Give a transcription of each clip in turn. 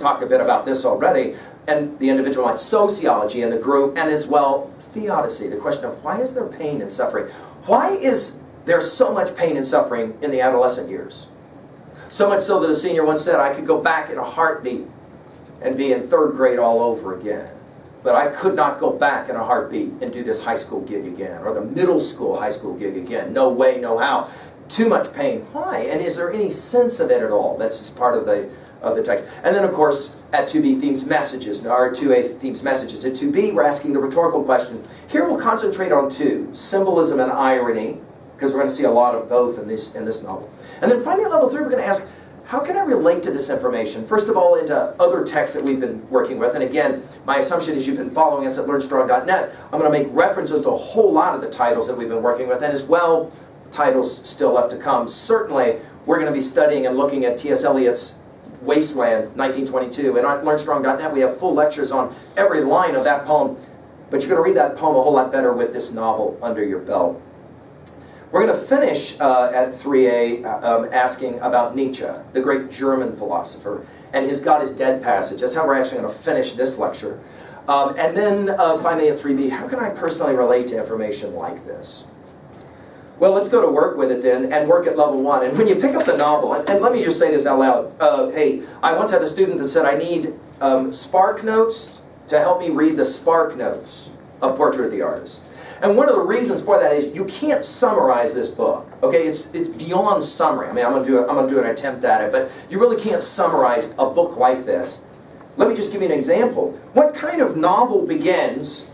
talked a bit about this already, and the individual mind, sociology in the group, and as well, theodicy, the question of why is there pain and suffering? Why is there so much pain and suffering in the adolescent years? So much so that a senior once said, I could go back in a heartbeat and be in 3rd grade all over again. But I could not go back in a heartbeat and do this high school gig again, or the middle school high school gig again. No way, no how. Too much pain. Why? And is there any sense of it at all? That's just part of the text. And then, of course, at 2B, themes messages, or 2A, themes messages. At 2B, we're asking the rhetorical question. Here we'll concentrate on 2, symbolism and irony, because we're going to see a lot of both in this novel. And then finally, at level 3, we're going to ask, how can I relate to this information? First of all, into other texts that we've been working with. And again, my assumption is you've been following us at LearnStrong.net. I'm going to make references to a whole lot of the titles that we've been working with, and as well, titles still left to come. Certainly, we're going to be studying and looking at T.S. Eliot's Wasteland, 1922. And on LearnStrong.net, we have full lectures on every line of that poem. But you're going to read that poem a whole lot better with this novel under your belt. We're going to finish at 3A asking about Nietzsche, the great German philosopher, and his God is Dead passage. That's how we're actually going to finish this lecture. And then finally at 3B, how can I personally relate to information like this? Well, let's go to work with it then, and work at level 1. And when you pick up the novel, and let me just say this out loud. Hey, I once had a student that said, I need Spark Notes to help me read the Spark Notes of Portrait of the Artist. And one of the reasons for that is you can't summarize this book. Okay, it's beyond summary. I mean, I'm gonna do an attempt at it, but you really can't summarize a book like this. Let me just give you an example. What kind of novel begins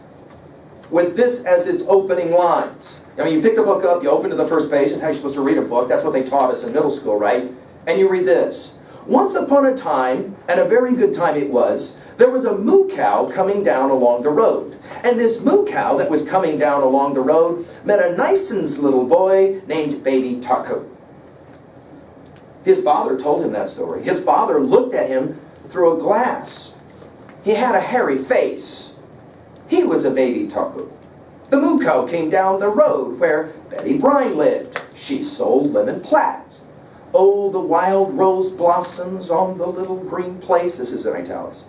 with this as its opening lines? I mean, you pick the book up, you open to the first page. That's how you're supposed to read a book. That's what they taught us in middle school, right? And you read this: Once upon a time, and a very good time it was, there was a moo cow coming down along the road. And this moo cow that was coming down along the road met a nice little boy named Baby Taco. His father told him that story. His father looked at him through a glass. He had a hairy face. He was a baby Taco. The moo cow came down the road where Betty Brine lived. She sold lemon plats. Oh, the wild rose blossoms on the little green place. This is in italics.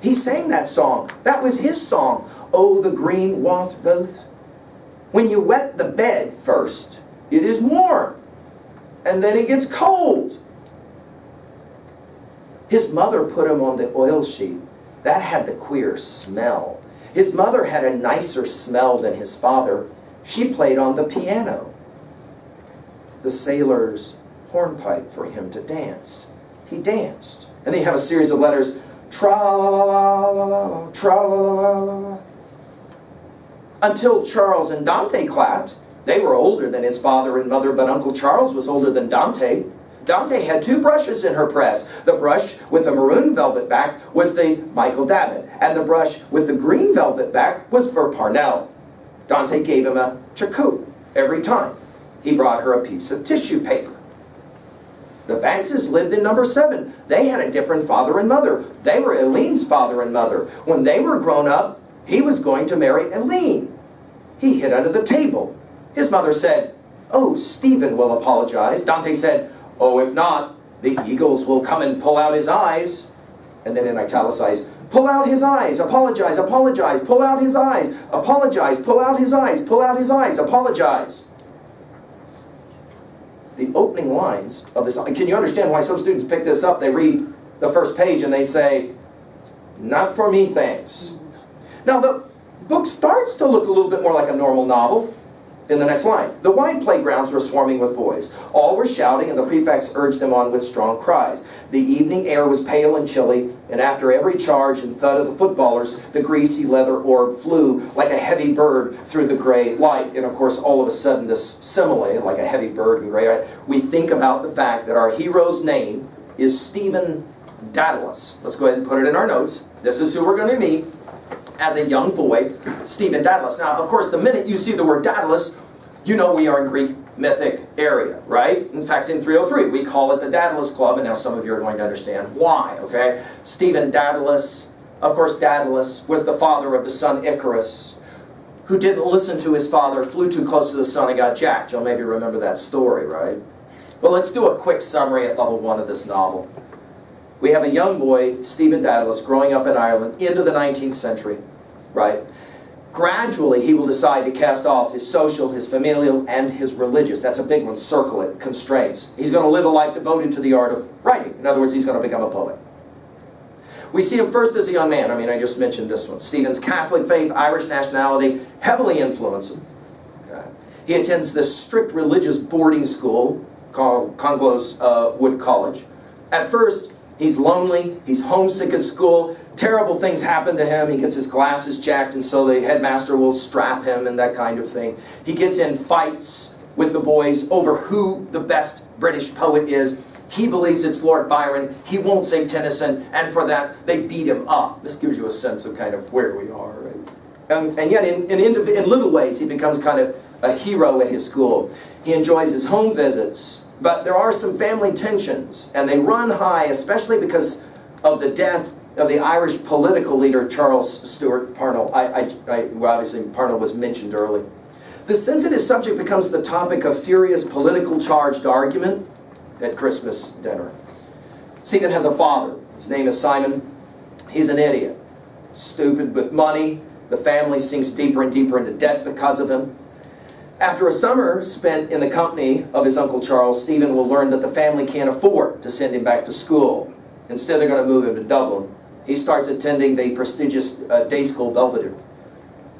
He sang that song. That was his song. Oh, the green wath both. When you wet the bed first, it is warm. And then it gets cold. His mother put him on the oil sheet. That had the queer smell. His mother had a nicer smell than his father. She played on the piano. The sailor's hornpipe for him to dance. He danced. And then you have a series of letters. Tra-la-la-la-la-la, tra-la-la-la-la-la. Until Charles and Dante clapped. They were older than his father and mother, but Uncle Charles was older than Dante. Dante had 2 brushes in her press. The brush with the maroon velvet back was the Michael Davitt, and the brush with the green velvet back was for Parnell. Dante gave him a Chacot every time. He brought her a piece of tissue paper. The Bankses lived in number 7. They had a different father and mother. They were Eileen's father and mother. When they were grown up, he was going to marry Eileen. He hid under the table. His mother said, oh, Stephen will apologize. Dante said, oh, if not, the eagles will come and pull out his eyes. And then in italicized, pull out his eyes, apologize, apologize, pull out his eyes, apologize, pull out his eyes, pull out his eyes, apologize. The opening lines of this, can you understand why some students pick this up? They read the first page and they say, not for me, thanks. Now the book starts to look a little bit more like a normal novel in the next line. The wide playgrounds were swarming with boys. All were shouting, and the prefects urged them on with strong cries. The evening air was pale and chilly, and after every charge and thud of the footballers, the greasy leather orb flew like a heavy bird through the gray light. And of course, all of a sudden, this simile, like a heavy bird in gray light, we think about the fact that our hero's name is Stephen Daedalus. Let's go ahead and put it in our notes. This is who we're going to meet as a young boy, Stephen Daedalus. Now, of course, the minute you see the word Daedalus, you know we are in Greek mythic area, right? In fact, in 303, we call it the Daedalus Club, and now some of you are going to understand why, okay? Stephen Daedalus, of course, Daedalus was the father of the son Icarus, who didn't listen to his father, flew too close to the sun, and got jacked. You'll maybe remember that story, right? Well, let's do a quick summary at level 1 of this novel. We have a young boy, Stephen Daedalus, growing up in Ireland into the 19th century, right? Gradually, he will decide to cast off his social, his familial, and his religious. That's a big one. Circle it. Constraints. He's going to live a life devoted to the art of writing. In other words, he's going to become a poet. We see him first as a young man. I just mentioned this one. Stephen's Catholic faith, Irish nationality, heavily influence him. Okay. He attends this strict religious boarding school called Conglos Wood College. At first, he's lonely, he's homesick at school, terrible things happen to him, he gets his glasses jacked, and so the headmaster will strap him and that kind of thing. He gets in fights with the boys over who the best British poet is. He believes it's Lord Byron, he won't say Tennyson, and for that they beat him up. This gives you a sense of kind of where we are, right? And yet in little ways he becomes kind of a hero at his school. He enjoys his home visits, but there are some family tensions, and they run high, especially because of the death of the Irish political leader Charles Stewart Parnell. Well, obviously Parnell was mentioned early. The sensitive subject becomes the topic of furious political charged argument at Christmas dinner. Stephen has a father. His name is Simon. He's an idiot. Stupid with money. The family sinks deeper and deeper into debt because of him. After a summer spent in the company of his Uncle Charles, Stephen will learn that the family can't afford to send him back to school. Instead, they're going to move him to Dublin. He starts attending the prestigious day school Belvedere.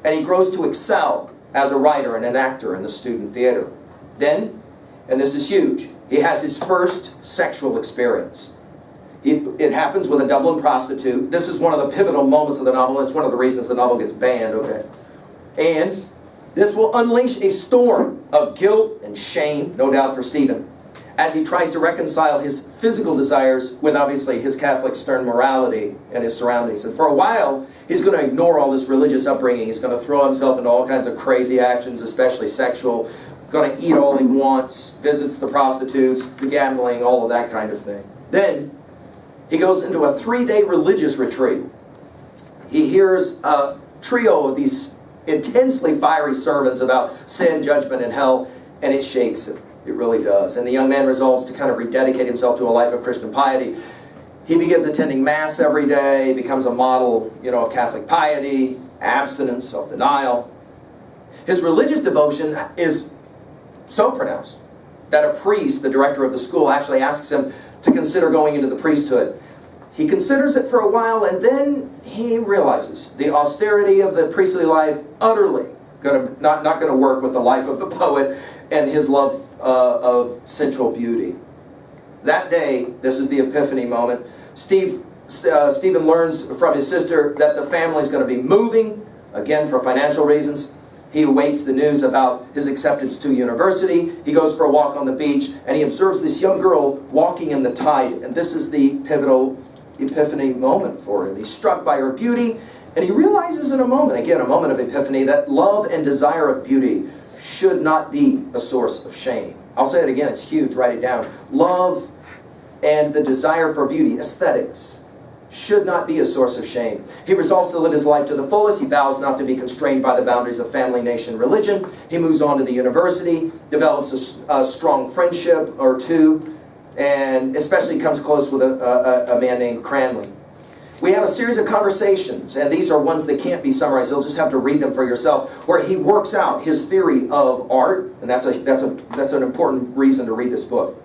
And he grows to excel as a writer and an actor in the student theater. Then, and this is huge, he has his first sexual experience. It happens with a Dublin prostitute. This is one of the pivotal moments of the novel, and it's one of the reasons the novel gets banned, okay? And this will unleash a storm of guilt and shame, no doubt for Stephen, as he tries to reconcile his physical desires with obviously his Catholic stern morality and his surroundings. And for a while, he's going to ignore all this religious upbringing. He's going to throw himself into all kinds of crazy actions, especially sexual, going to eat all he wants, visits the prostitutes, the gambling, all of that kind of thing. Then, he goes into a 3-day religious retreat. He hears a trio of these intensely fiery sermons about sin, judgment, and hell, and it shakes him. It really does. And the young man resolves to kind of rededicate himself to a life of Christian piety. He begins attending Mass every day, becomes a model, of Catholic piety, abstinence, self-denial. His religious devotion is so pronounced that a priest, the director of the school, actually asks him to consider going into the priesthood. He considers it for a while, and then he realizes the austerity of the priestly life utterly not going to work with the life of the poet and his love of sensual beauty. That day, this is the epiphany moment, Stephen learns from his sister that the family is going to be moving, again for financial reasons. He awaits the news about his acceptance to university. He goes for a walk on the beach, and he observes this young girl walking in the tide. And this is the pivotal epiphany moment for him. He's struck by her beauty, and he realizes in a moment, again, a moment of epiphany, that love and desire of beauty should not be a source of shame. I'll say it again, it's huge, write it down. Love and the desire for beauty, aesthetics, should not be a source of shame. He resolves to live his life to the fullest. He vows not to be constrained by the boundaries of family, nation, religion. He moves on to the university, develops a strong friendship or two, and especially comes close with a man named Cranley. We have a series of conversations, and these are ones that can't be summarized. You'll just have to read them for yourself, where he works out his theory of art, and that's an important reason to read this book.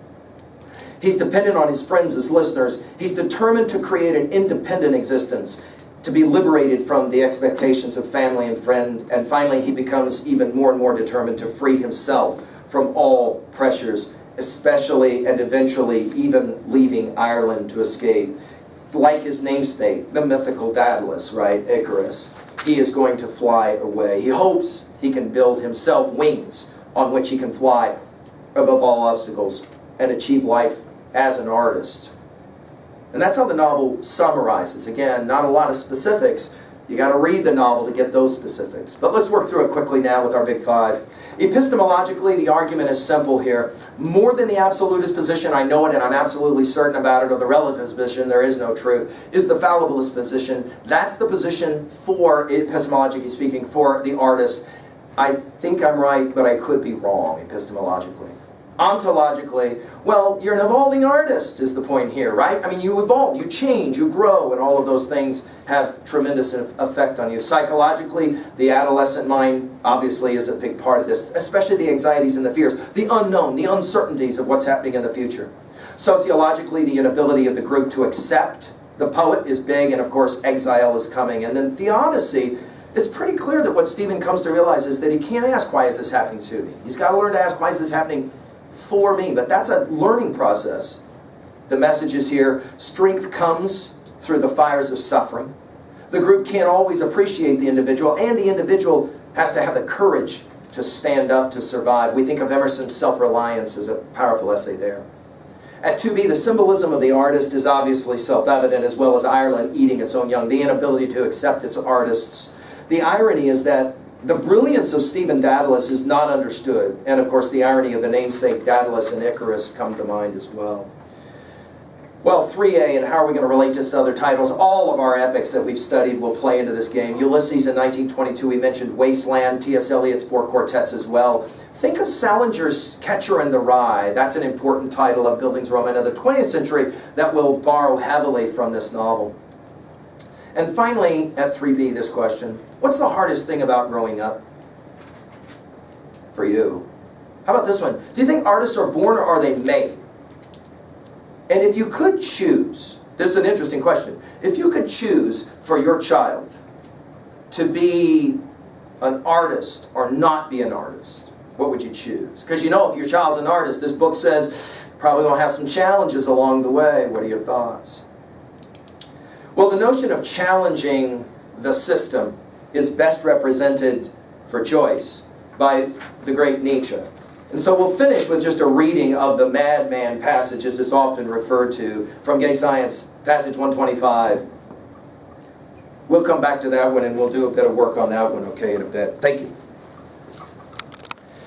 He's dependent on his friends as listeners. He's determined to create an independent existence, to be liberated from the expectations of family and friend, and finally he becomes even more and more determined to free himself from all pressures, especially and eventually even leaving Ireland to escape. Like his namesake, the mythical Daedalus, right, Icarus, he is going to fly away. He hopes he can build himself wings on which he can fly above all obstacles and achieve life as an artist. And that's how the novel summarizes. Again, not a lot of specifics. You got to read the novel to get those specifics. But let's work through it quickly now with our big five. Epistemologically, the argument is simple here. More than the absolutist position, I know it and I'm absolutely certain about it, or the relativist position, there is no truth, is the fallibilist position. That's the position for, epistemologically speaking, for the artist. I think I'm right, but I could be wrong epistemologically. Ontologically, well, you're an evolving artist is the point here, right? I mean, you evolve, you change, you grow, and all of those things have tremendous effect on you. Psychologically, the adolescent mind obviously is a big part of this, especially the anxieties and the fears, the unknown, the uncertainties of what's happening in the future. Sociologically, the inability of the group to accept the poet is big, and of course, exile is coming. And then theodicy, it's pretty clear that what Stephen comes to realize is that he can't ask, why is this happening to me? He's got to learn to ask, why is this happening for me? But that's a learning process. The message is here, strength comes through the fires of suffering. The group can't always appreciate the individual, and the individual has to have the courage to stand up to survive. We think of Emerson's self-reliance as a powerful essay there. At 2b, the symbolism of the artist is obviously self-evident, as well as Ireland eating its own young, the inability to accept its artists. The irony is that the brilliance of Stephen Dedalus is not understood, and of course the irony of the namesake Dedalus and Icarus come to mind as well. Well, 3a, and how are we going to relate this to other titles? All of our epics that we've studied will play into this game. Ulysses in 1922, we mentioned Wasteland, T.S. Eliot's 4 quartets as well. Think of Salinger's Catcher in the Rye. That's an important title of Bildungsroman Roman of the 20th century that will borrow heavily from this novel. And finally, at 3b, this question: what's the hardest thing about growing up for you? How about this one? Do you think artists are born or are they made? And if you could choose, this is an interesting question, if you could choose for your child to be an artist or not be an artist, what would you choose? Because you know, if your child's an artist, this book says probably going to have some challenges along the way. What are your thoughts? Well, the notion of challenging the system is best represented for Joyce by the great Nietzsche. And so we'll finish with just a reading of the madman passage, as it's often referred to, from Gay Science, passage 125. We'll come back to that one and we'll do a bit of work on that one, okay, in a bit. Thank you.